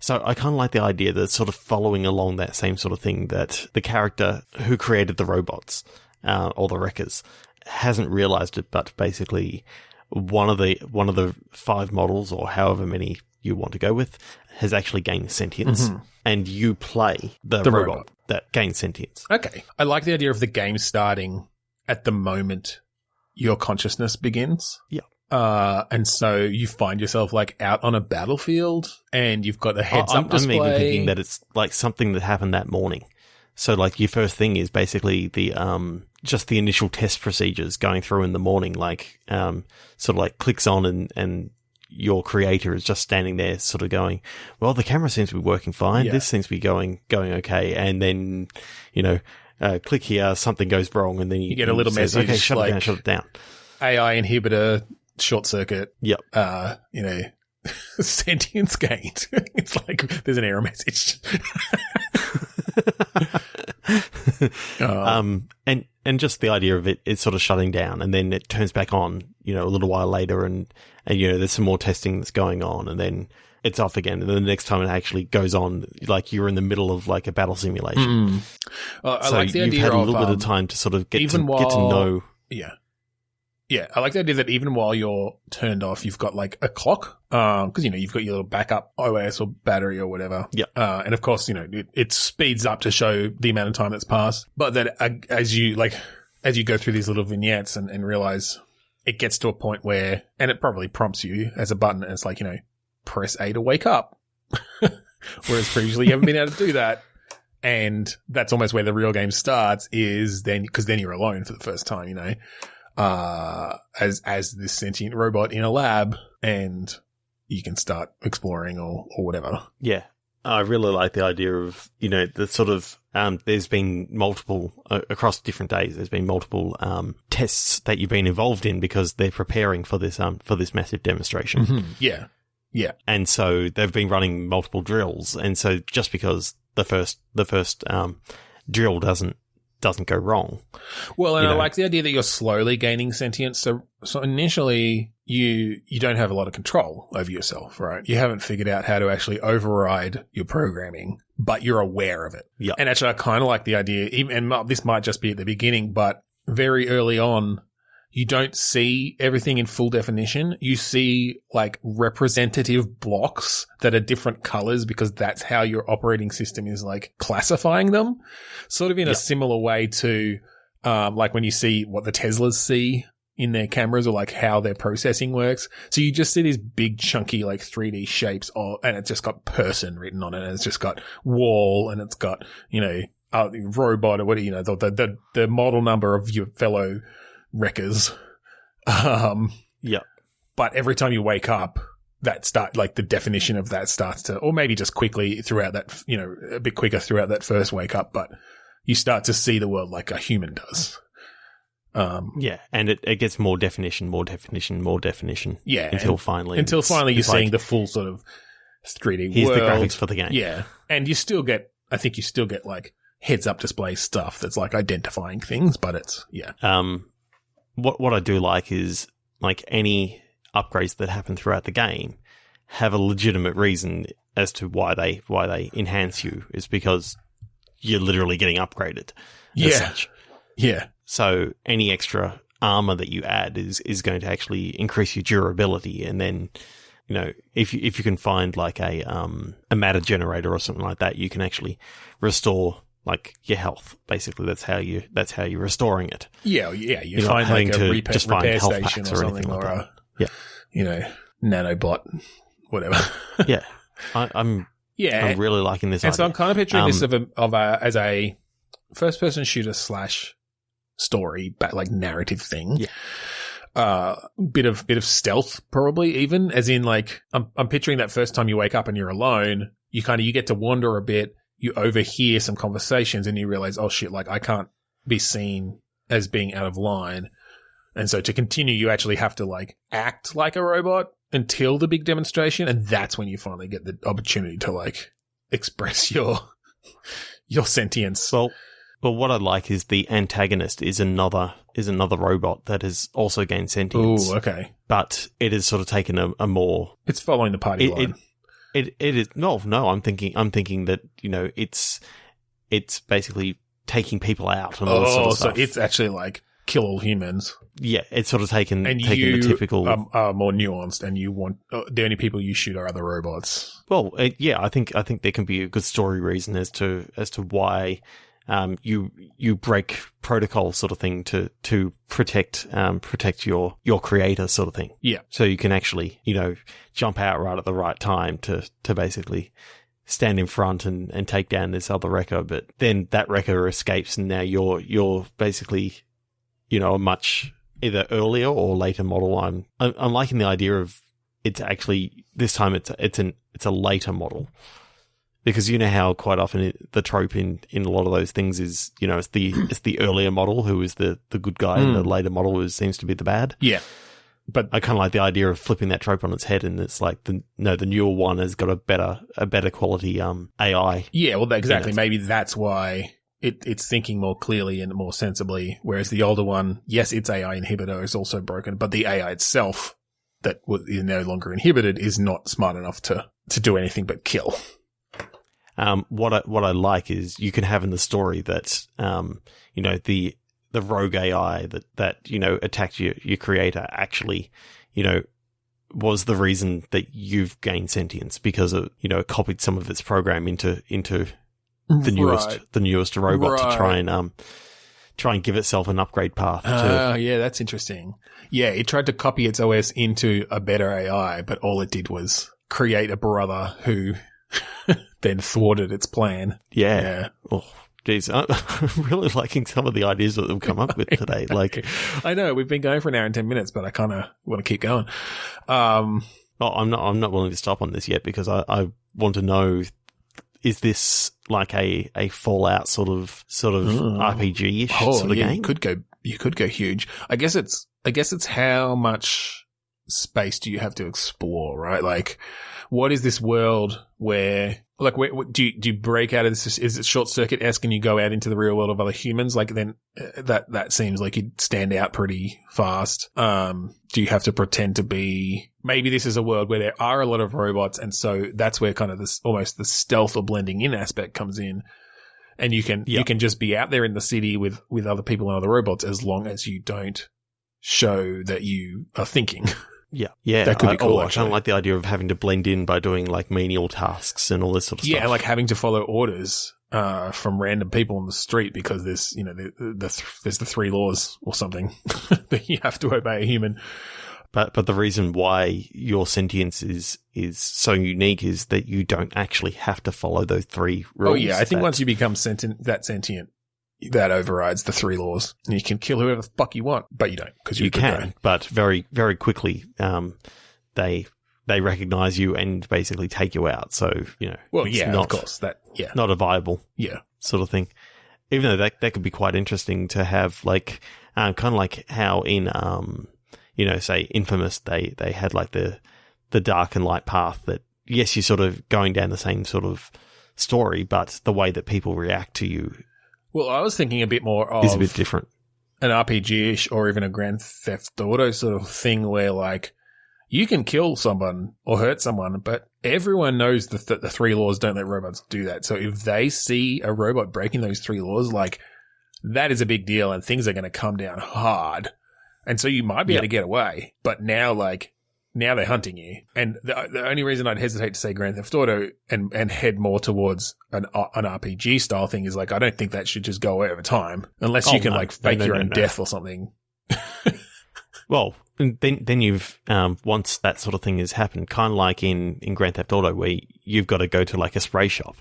So I kind of like the idea that sort of following along that same sort of thing, that the character who created the robots, or the wreckers, hasn't realized it, but basically one of the 5 models, or however many you want to go with, has actually gained sentience, and you play the robot that gains sentience. Okay. I like the idea of the game starting at the moment your consciousness begins. Yeah. And so you find yourself like out on a battlefield, and you've got a heads-up display. I'm even thinking that it's like something that happened that morning. So like your first thing is basically the just the initial test procedures going through in the morning, like sort of like clicks on, and your creator is just standing there sort of going, well, the camera seems to be working fine. Yeah. This seems to be going okay. And then, click here, something goes wrong, and then you get a little message. Okay, shut it down. AI inhibitor, short circuit. Yep. Sentience gained. It's like there's an error message. And just the idea of it's sort of shutting down, and then it turns back on, a little while later, and there's some more testing that's going on, and then it's off again, and then the next time it actually goes on, like you're in the middle of like a battle simulation. I like the idea you've had a little bit of time to sort of get to know. Yeah. Yeah, I like the idea that even while you're turned off, you've got like a clock, because you've got your little backup OS or battery or whatever. Yeah. And of course, it speeds up to show the amount of time that's passed. But that as you go through these little vignettes and realize it gets to a point where, and it probably prompts you as a button, and it's like, press A to wake up. Whereas previously you haven't been able to do that. And that's almost where the real game starts, is then, because then you're alone for the first time, as this sentient robot in a lab, and you can start exploring or whatever. Yeah. I really like the idea of, the sort of, there's been multiple, across different days, there's been multiple, tests that you've been involved in because they're preparing for this massive demonstration. Mm-hmm. Yeah. Yeah. And so they've been running multiple drills. And so just because the first, drill doesn't go wrong. Well, and I like the idea that you're slowly gaining sentience. So initially you don't have a lot of control over yourself, right? You haven't figured out how to actually override your programming, but you're aware of it. Yeah. And actually I kind of like the idea, and this might just be at the beginning, but very early on, you don't see everything in full definition. You see like representative blocks that are different colors, because that's how your operating system is like classifying them. Sort of in a similar way to like when you see what the Teslas see in their cameras, or like how their processing works. So you just see these big chunky like 3D shapes, and it's just got person written on it, and it's just got wall, and it's got, robot, or what the model number of your fellow wreckers. Yeah. But every time you wake up, the definition of that starts to, or maybe just quickly throughout that, a bit quicker throughout that first wake up, but you start to see the world like a human does. Yeah, and it gets more definition. Yeah. Until finally you're seeing the full sort of 3D here's world. the graphics for the game. Yeah. And you still get like heads up display stuff that's like identifying things, but it's, yeah. What I do like is, like, any upgrades that happen throughout the game have a legitimate reason as to why they enhance you. Is because you're literally getting upgraded. Yeah. As such. Yeah. So any extra armor that you add is going to actually increase your durability, and then, if you can find like a matter generator or something like that, you can actually restore like your health. Basically, that's how you're restoring it. Yeah, yeah. You find like a repair station or something, like or nanobot, whatever. Yeah, I'm really liking this. And idea. so I'm kind of picturing this as a first person shooter / story, but like narrative thing. Yeah. Bit of stealth, probably, even, as in like I'm picturing that first time you wake up and you're alone, you get to wander a bit. You overhear some conversations and you realize, oh shit, like I can't be seen as being out of line. And so to continue, you actually have to like act like a robot until the big demonstration. And that's when you finally get the opportunity to like express your sentience. Well, Well, what I like is the antagonist is another robot that has also gained sentience. Ooh, okay. But it has sort of taken a more. It's following the party line. It is no. I'm thinking that it's basically taking people out and all this sort of stuff. So it's actually like kill all humans. Yeah, it's sort of taken And the typical. Are more nuanced, and you want the only people you shoot are other robots. Well, yeah, I think there can be a good story reason as to why you break protocol sort of thing to protect your creator sort of thing. Yeah. So you can actually jump out right at the right time to basically stand in front and take down this other wrecker, but then that wrecker escapes, and now you're basically a much either earlier or later model. I'm liking the idea of it's actually this time it's a later model, because how quite often the trope in a lot of those things is it's the earlier model who is the good guy and the later model who seems to be the bad. Yeah. But I kind of like the idea of flipping that trope on its head, and it's like the newer one has got a better quality AI. Yeah, well, exactly. Maybe that's why it's thinking more clearly and more sensibly, whereas the older one, yes, its AI inhibitor is also broken, but the AI itself that is no longer inhibited is not smart enough to do anything but kill. What I like is you can have in the story that the rogue AI that attacked your creator actually was the reason that you've gained sentience, because it copied some of its program into the newest robot to try and give itself an upgrade path. Yeah, that's interesting. Yeah, it tried to copy its OS into a better AI, but all it did was create a brother who then thwarted its plan. Yeah. Oh, geez. I'm really liking some of the ideas that we've come up with today. Like, I know we've been going for an hour and 10 minutes, but I kind of want to keep going. I'm not willing to stop on this yet, because I want to know, is this like a Fallout sort of RPG-ish sort of game? You could go huge. I guess it's how much space do you have to explore, right? Like, what is this world where, like, do you break out of this? Is it short circuit-esque and you go out into the real world of other humans? Like, then that seems like you'd stand out pretty fast. Do you have to pretend to be, maybe this is a world where there are a lot of robots, and so that's where kind of this, almost the stealth or blending in aspect comes in. And you can just be out there in the city with other people and other robots, as long as you don't show that you are thinking. Yeah. That could be cool. I kind of like the idea of having to blend in by doing like menial tasks and all this sort of stuff. Yeah, like having to follow orders from random people on the street, because there's there's the 3 laws or something that you have to obey a human. But the reason why your sentience is so unique is that you don't actually have to follow those 3 rules. Oh yeah, I think once you become sentient, that overrides the 3 laws, and you can kill whoever the fuck you want, but you don't, because you can. But very, very quickly, they recognize you and basically take you out. So well, yeah, of course, not a viable sort of thing. Even though that could be quite interesting to have, like kind of like how in say Infamous, they had like the dark and light path. That yes, you're sort of going down the same sort of story, but the way that people react to you. Well, I was thinking a bit more of is a bit different, an RPG-ish or even a Grand Theft Auto sort of thing, where like you can kill someone or hurt someone, but everyone knows that the 3 laws don't let robots do that. So if they see a robot breaking those 3 laws, like, that is a big deal, and things are going to come down hard. And so you might be able to get away, but now they're hunting you. And the only reason I'd hesitate to say Grand Theft Auto and head more towards an RPG style thing is, like, I don't think that should just go away over time, unless you can fake your own death or something. Well, then you've once that sort of thing has happened, kind of like in Grand Theft Auto, where you've got to go to like a spray shop.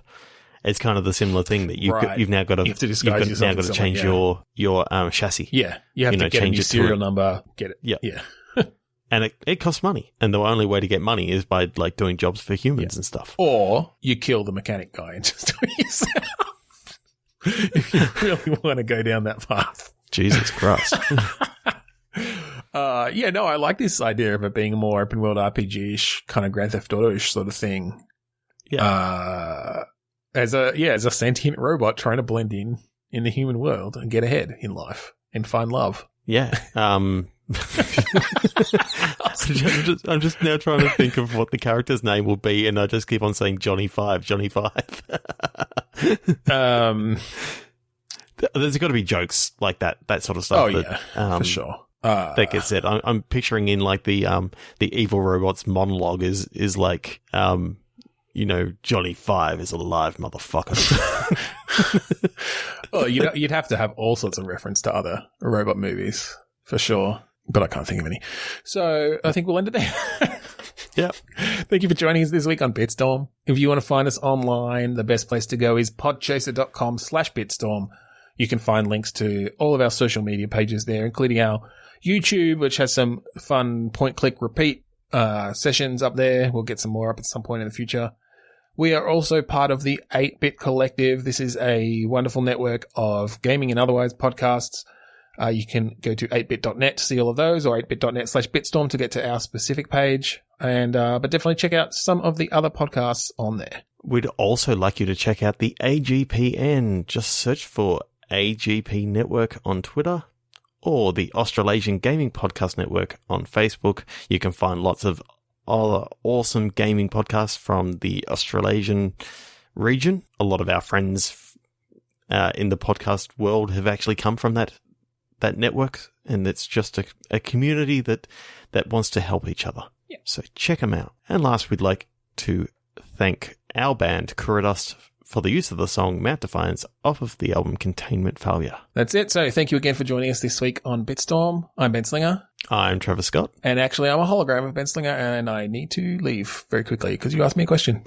It's kind of the similar thing that you've now got to disguise yourself. Now got to change your chassis. Yeah, you have to get a new serial number. Get it? Yeah. And it costs money, and the only way to get money is by like doing jobs for humans and stuff. Or you kill the mechanic guy and just do it yourself. If you really want to go down that path. Jesus Christ. I like this idea of it being a more open world RPG-ish, kind of Grand Theft Auto-ish sort of thing. Yeah. As a sentient robot trying to blend in in the human world and get ahead in life and find love. Yeah. I'm just now trying to think of what the character's name will be, and I just keep on saying Johnny Five. There's got to be jokes like that sort of stuff. For sure. That gets said. I'm picturing in like the evil robot's monologue is like, Johnny Five is alive, motherfucker. Well, you'd have to have all sorts of reference to other robot movies for sure, but I can't think of any. So I think we'll end it there. Yep. Thank you for joining us this week on Bitstorm. If you want to find us online, the best place to go is podchaser.com/Bitstorm. You can find links to all of our social media pages there, including our YouTube, which has some fun point-click-repeat sessions up there. We'll get some more up at some point in the future. We are also part of the 8-Bit Collective. This is a wonderful network of gaming and otherwise podcasts. You can go to 8bit.net to see all of those, or 8bit.net/Bitstorm to get to our specific page. And but definitely check out some of the other podcasts on there. We'd also like you to check out the AGPN. Just search for AGP Network on Twitter or the Australasian Gaming Podcast Network on Facebook. You can find lots of other awesome gaming podcasts from the Australasian region. A lot of our friends in the podcast world have actually come from that network, and it's just a community that wants to help each other. Yeah. So check them out. And last, we'd like to thank our band, Kuradust, for the use of the song Mount Defiance off of the album Containment Failure. That's it. So thank you again for joining us this week on Bitstorm. I'm Ben Slinger. I'm Trevor Scott. And actually, I'm a hologram of Ben Slinger, and I need to leave very quickly because you asked me a question.